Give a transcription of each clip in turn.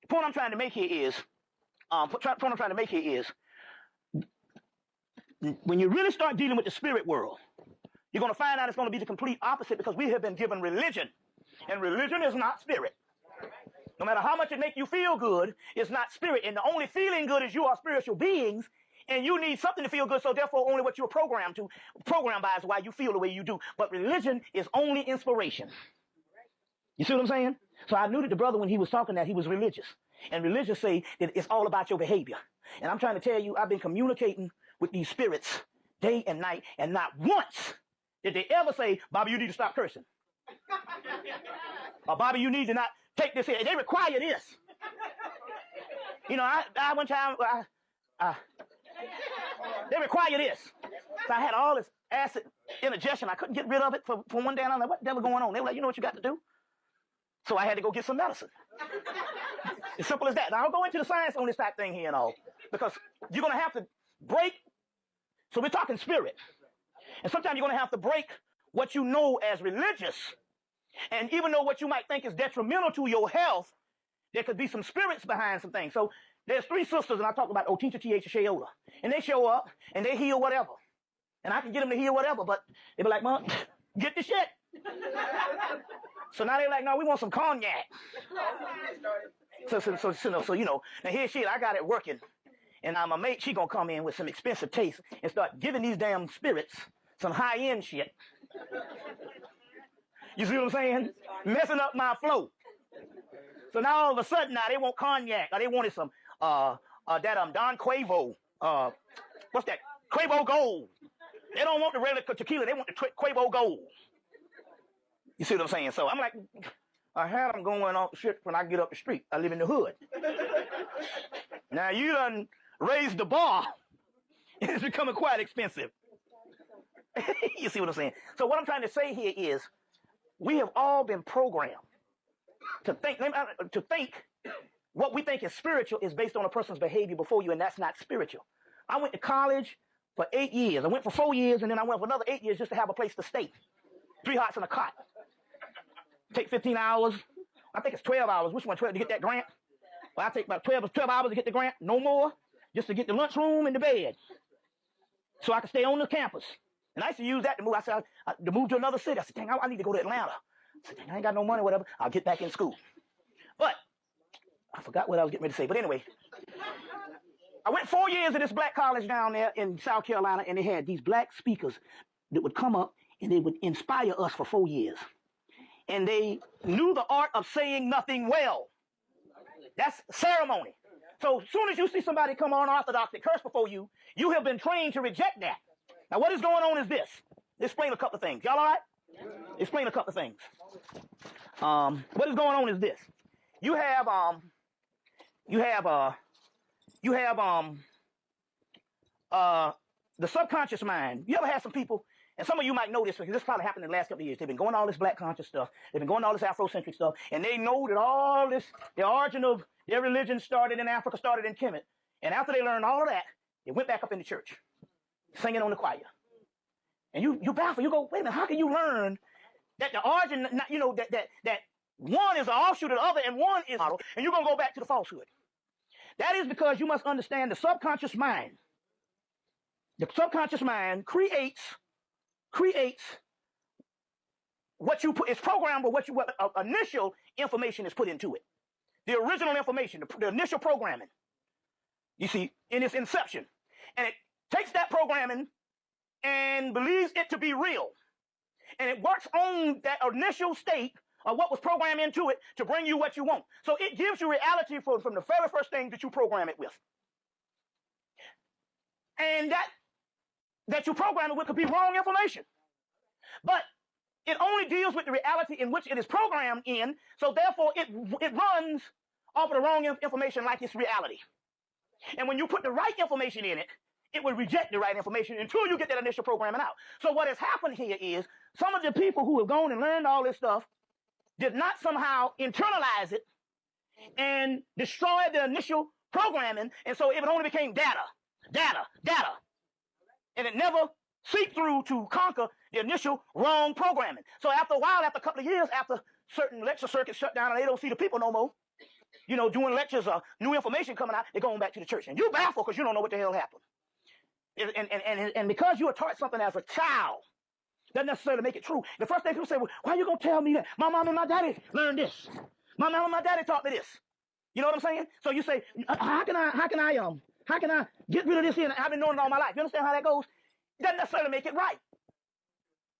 the point I'm trying to make here is, when you really start dealing with the spirit world, you're going to find out it's going to be the complete opposite, because we have been given religion, and religion is not spirit. No matter how much it makes you feel good, it's not spirit. And the only feeling good is you are spiritual beings, and you need something to feel good, so therefore only what you're programmed by is why you feel the way you do. But religion is only inspiration. You see what I'm saying? So I knew that the brother, when he was talking that, he was religious. And religious say that it's all about your behavior. And I'm trying to tell you, I've been communicating with these spirits day and night, and not once did they ever say, Bobby, you need to stop cursing. Or Bobby, you need to not take this here. And they require this. You know, I one time, they require this. So I had all this acid indigestion. I couldn't get rid of it for one day. And I'm like, what the devil going on? They were like, you know what you got to do? So I had to go get some medicine. As simple as that. Now, I'll go into the science on this type thing here and all, because you're going to have to break. So we're talking spirit. And sometimes you're going to have to break what you know as religious. And even though what you might think is detrimental to your health, there could be some spirits behind some things. So there's 3 sisters, and I talk about Otinta, T.H., and Sheola. And they show up, and they heal whatever. And I can get them to heal whatever, but they be like, Mom, get the shit. So now they're like, no, we want some cognac. So you know, now here's shit, I got it working. And my mate, she gonna come in with some expensive taste and start giving these damn spirits some high-end shit. You see what I'm saying? Messing up my flow. So now all of a sudden, now they want cognac. Or they wanted some, Don Quavo. What's that? Quavo Gold. They don't want the regular tequila. They want the Quavo Gold. You see what I'm saying? So I'm like, I had them going off the shit when I get up the street. I live in the hood. Now you done raised the bar. It's becoming quite expensive. You see what I'm saying? So what I'm trying to say here is, we have all been programmed to think what we think is spiritual is based on a person's behavior before you, and that's not spiritual. I went to college for 8 years. I went for 4 years, and then I went for another 8 years just to have a place to stay. 3 hots in a cot. Take 15 hours. I think it's 12 hours. Which one? 12 to get that grant? Well, I take about 12 hours to get the grant. No more. Just to get the lunchroom and the bed. So I can stay on the campus. And I used to use that to move. I said, to move to another city. I said, dang, I need to go to Atlanta. I said, dang, I ain't got no money, whatever. I'll get back in school. But I forgot what I was getting ready to say. But anyway, I went 4 years at this black college down there in South Carolina, and they had these black speakers that would come up, and they would inspire us for 4 years. And they knew the art of saying nothing well. That's ceremony. So as soon as you see somebody come on unorthodox and curse before you, you have been trained to reject that. Now what is going on is this. Explain a couple of things. Y'all all right? Explain a couple of things. What is going on is this. You have the subconscious mind. You ever had some people, and some of you might know this because this probably happened in the last couple of years. They've been going all this black conscious stuff. They've been going all this Afrocentric stuff, and they know that all this, the origin of their religion started in Africa, started in Kemet. And after they learned all of that, they went back up in the church, singing on the choir. And you baffle. You go, wait a minute, how can you learn that the origin, you know, that one is an offshoot of the other, and one is model, and you're gonna go back to the falsehood? That is because you must understand the subconscious mind. The subconscious mind creates what you put. It's programmed with what initial information is put into it. The original information, the initial programming. You see, in its inception, and it takes that programming and believes it to be real, and it works on that initial state of what was programmed into it to bring you what you want. So it gives you reality from the very first thing that you program it with. And that you program it with could be wrong information. But it only deals with the reality in which it is programmed in, so therefore it runs off of the wrong information like it's reality. And when you put the right information in it, it will reject the right information until you get that initial programming out. So what has happened here is some of the people who have gone and learned all this stuff did not somehow internalize it and destroy the initial programming, and so it only became data. And it never seeped through to conquer the initial wrong programming. So after a while, after a couple of years, after certain lecture circuits shut down and they don't see the people no more, doing lectures or new information coming out, they're going back to the church. And you're baffled because you don't know what the hell happened. And because you were taught something as a child, doesn't necessarily make it true. The first thing people say, well, why are you going to tell me that? My mom and my daddy learned this. My mom and my daddy taught me this. You know what I'm saying? So you say, how can I get rid of this here? I've been knowing it all my life. You understand how that goes? It doesn't necessarily make it right.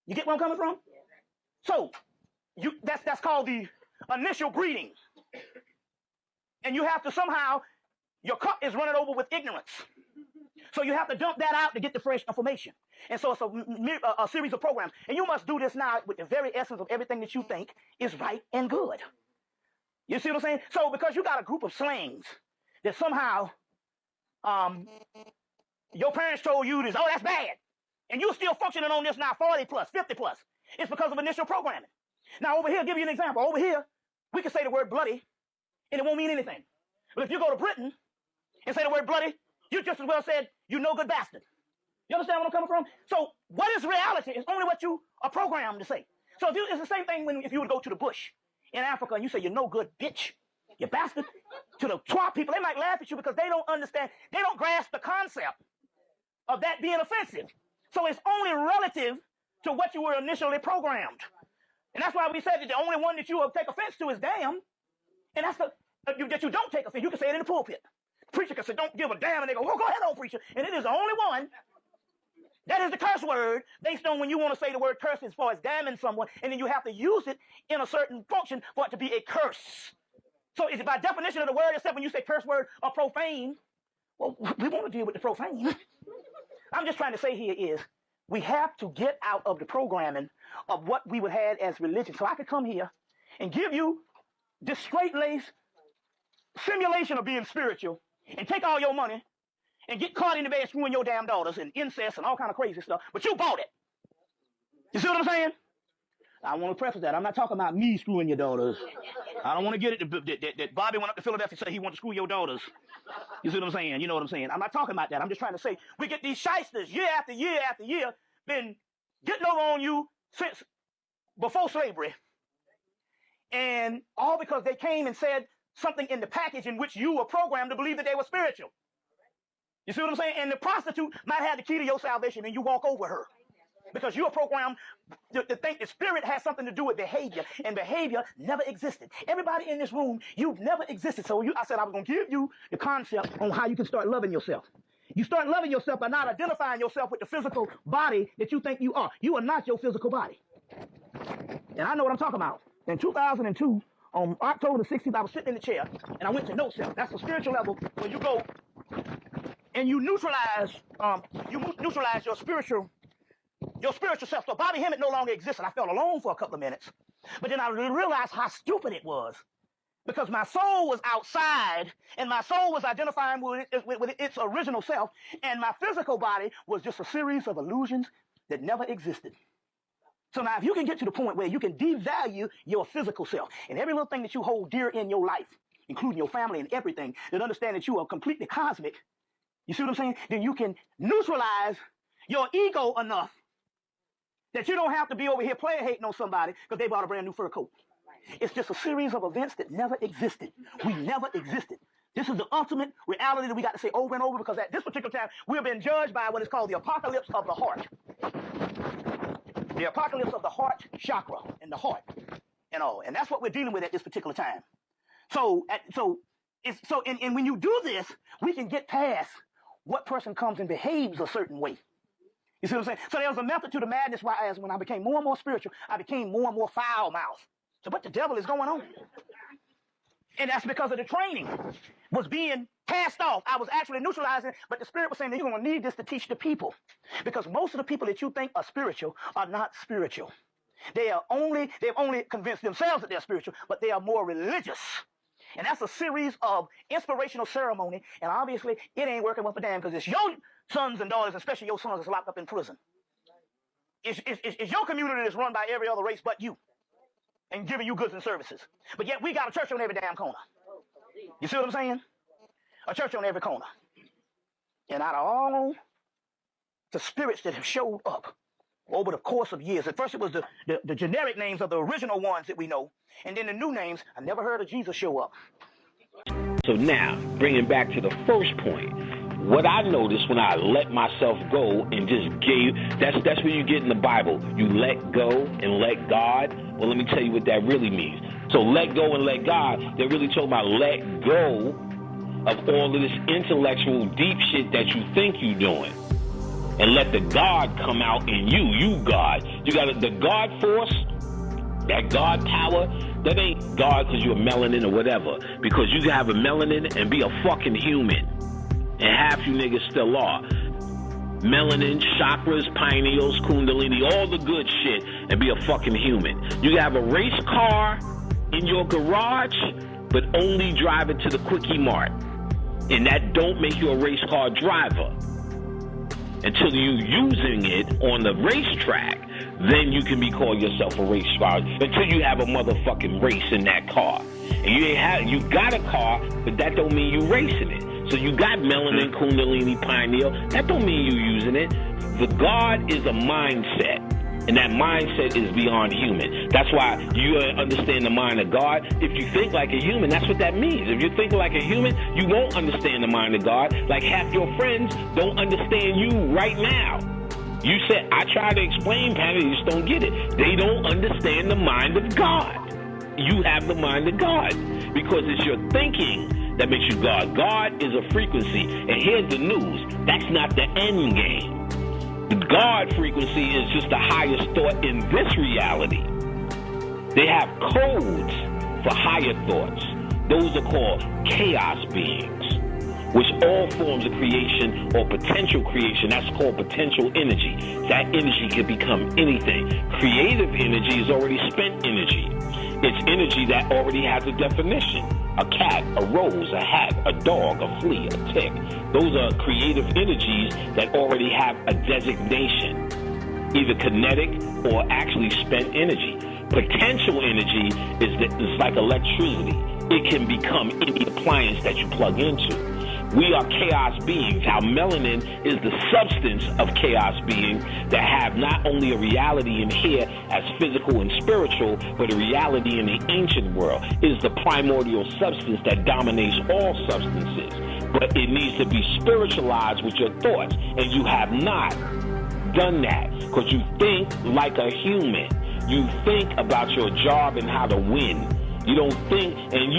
You get where I'm coming from? So that's called the initial greeting. And you have to somehow, your cup is running over with ignorance. So you have to dump that out to get the fresh information. And so it's a series of programs. And you must do this now with the very essence of everything that you think is right and good. You see what I'm saying? So because you got a group of slangs that somehow your parents told you this, oh, that's bad. And you're still functioning on this now, 40 plus, 50 plus. It's because of initial programming. Now over here, I'll give you an example. Over here, we can say the word bloody, and it won't mean anything. But if you go to Britain and say the word bloody, you just as well said, you no good bastard. You understand where I'm coming from? So what is reality is only what you are programmed to say. So it's the same thing if you would go to the bush in Africa and you say, you no good bitch, you bastard. To the Twa people, they might laugh at you because they don't understand, they don't grasp the concept of that being offensive. So it's only relative to what you were initially programmed. And that's why we said that the only one that you will take offense to is damn. And that's that you don't take offense. You can say it in the pulpit. The preacher can say, don't give a damn. And they go, well, go ahead on, preacher. And it is the only one that is the curse word based on when you want to say the word curse as far as damning someone. And then you have to use it in a certain function for it to be a curse. So is it by definition of the word, except when you say curse word or profane? Well, we want to deal with the profane. I'm just trying to say here is we have to get out of the programming of what we would have as religion. So I could come here and give you this straight-laced simulation of being spiritual and take all your money and get caught in the bed screwing your damn daughters and incest and all kind of crazy stuff, but you bought it. You see what I'm saying? I want to preface that. I'm not talking about me screwing your daughters. I don't want to get it that Bobby went up to Philadelphia and said he wanted to screw your daughters. You see what I'm saying? You know what I'm saying? I'm not talking about that. I'm just trying to say we get these shysters year after year after year been getting over on you since before slavery. And all because they came and said something in the package in which you were programmed to believe that they were spiritual. You see what I'm saying? And the prostitute might have the key to your salvation and you walk over her. Because you are programmed to think the spirit has something to do with behavior, and behavior never existed. Everybody in this room, you've never existed. So I said I was going to give you the concept on how you can start loving yourself. You start loving yourself by not identifying yourself with the physical body that you think you are. You are not your physical body. And I know what I'm talking about. In 2002, on October the 16th, I was sitting in the chair, and I went to know self. That's the spiritual level where you go and you neutralize your spiritual self. So Bobby Hemmit no longer exists, and I felt alone for a couple of minutes. But then I realized how stupid it was, because my soul was outside, and my soul was identifying with its original self, and my physical body was just a series of illusions that never existed. So now if you can get to the point where you can devalue your physical self and every little thing that you hold dear in your life, including your family and everything, and understand that you are completely cosmic, you see what I'm saying? Then you can neutralize your ego enough that you don't have to be over here player hating on somebody because they bought a brand new fur coat. It's just a series of events that never existed. We never existed. This is the ultimate reality that we got to say over and over, because at this particular time, we're being judged by what is called the apocalypse of the heart. The apocalypse of the heart chakra and the heart and all. And that's what we're dealing with at this particular time. So when you do this, we can get past what person comes and behaves a certain way. You see what I'm saying? So there was a method to the madness, whereas when I became more and more spiritual, I became more and more foul-mouthed. So what the devil is going on? And that's because of the training was being passed off. I was actually neutralizing, but the spirit was saying that you're going to need this to teach the people. Because most of the people that you think are spiritual are not spiritual. They've only convinced themselves that they're spiritual, but they are more religious. And that's a series of inspirational ceremony, and obviously it ain't working up a damn, because it's your sons and daughters, especially your sons, that's locked up in prison. It's your community that's run by every other race but you, and giving you goods and services. But yet we got a church on every damn corner. You see what I'm saying? A church on every corner. And out of all the spirits that have showed up over the course of years, at first it was the generic names of the original ones that we know, and then the new names, I never heard of Jesus show up. So now, bringing back to the first point, what I noticed when I let myself go and just gave, that's what you get in the Bible. You let go and let God. Well, let me tell you what that really means. So let go and let God, they're really talking about let go of all of this intellectual deep shit that you think you're doing. And let the God come out in you. You God. You got the God force, that God power. That ain't God because you're melanin or whatever. Because you can have a melanin and be a fucking human. And half you niggas still are. Melanin, chakras, pineals, kundalini, all the good shit, and be a fucking human. You can have a race car in your garage, but only drive it to the Quickie Mart. And that don't make you a race car driver. Until you using it on the racetrack, then you can be called yourself a race car. Until you have a motherfucking race in that car. And you got a car, but that don't mean you racing it. So you got melanin, kundalini, pineal. That don't mean you using it. The God is a mindset. And that mindset is beyond human. That's why you understand the mind of God. If you think like a human, that's what that means. If you think like a human, you won't understand the mind of God. Like half your friends don't understand you right now. You said, I try to explain, Patty, you just don't get it. They don't understand the mind of God. You have the mind of God. Because it's your thinking that makes you God. God is a frequency. And here's the news. That's not the end game. The God frequency is just the highest thought in this reality. They have codes for higher thoughts. Those are called chaos beings, which all forms of creation or potential creation, that's called potential energy. That energy can become anything. Creative energy is already spent energy. It's energy that already has a definition. A cat, a rose, a hat, a dog, a flea, a tick. Those are creative energies that already have a designation, either kinetic or actually spent energy. Potential energy is like electricity. It can become any appliance that you plug into. We are chaos beings. Our melanin is the substance of chaos beings that have not only a reality in here as physical and spiritual, but a reality in the ancient world. It is the primordial substance that dominates all substances. But it needs to be spiritualized with your thoughts. And you have not done that because you think like a human. You think about your job and how to win. You don't think, and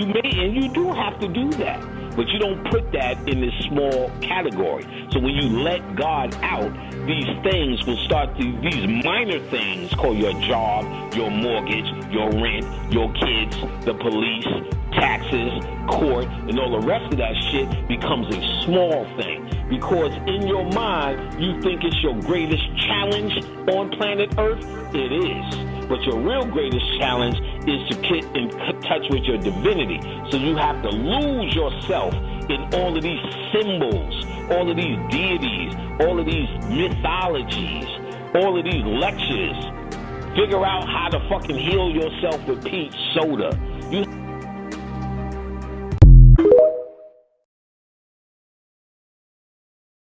you do have to do that. But you don't put that in this small category. So when you let God out, these things will start to, these minor things called your job, your mortgage, your rent, your kids, the police, taxes, court, and all the rest of that shit becomes a small thing. Because in your mind, you think it's your greatest challenge on planet Earth. It is. But your real greatest challenge is to get in touch with your divinity. So you have to lose yourself in all of these symbols, all of these deities, all of these mythologies, all of these lectures. Figure out how to fucking heal yourself with peach soda. You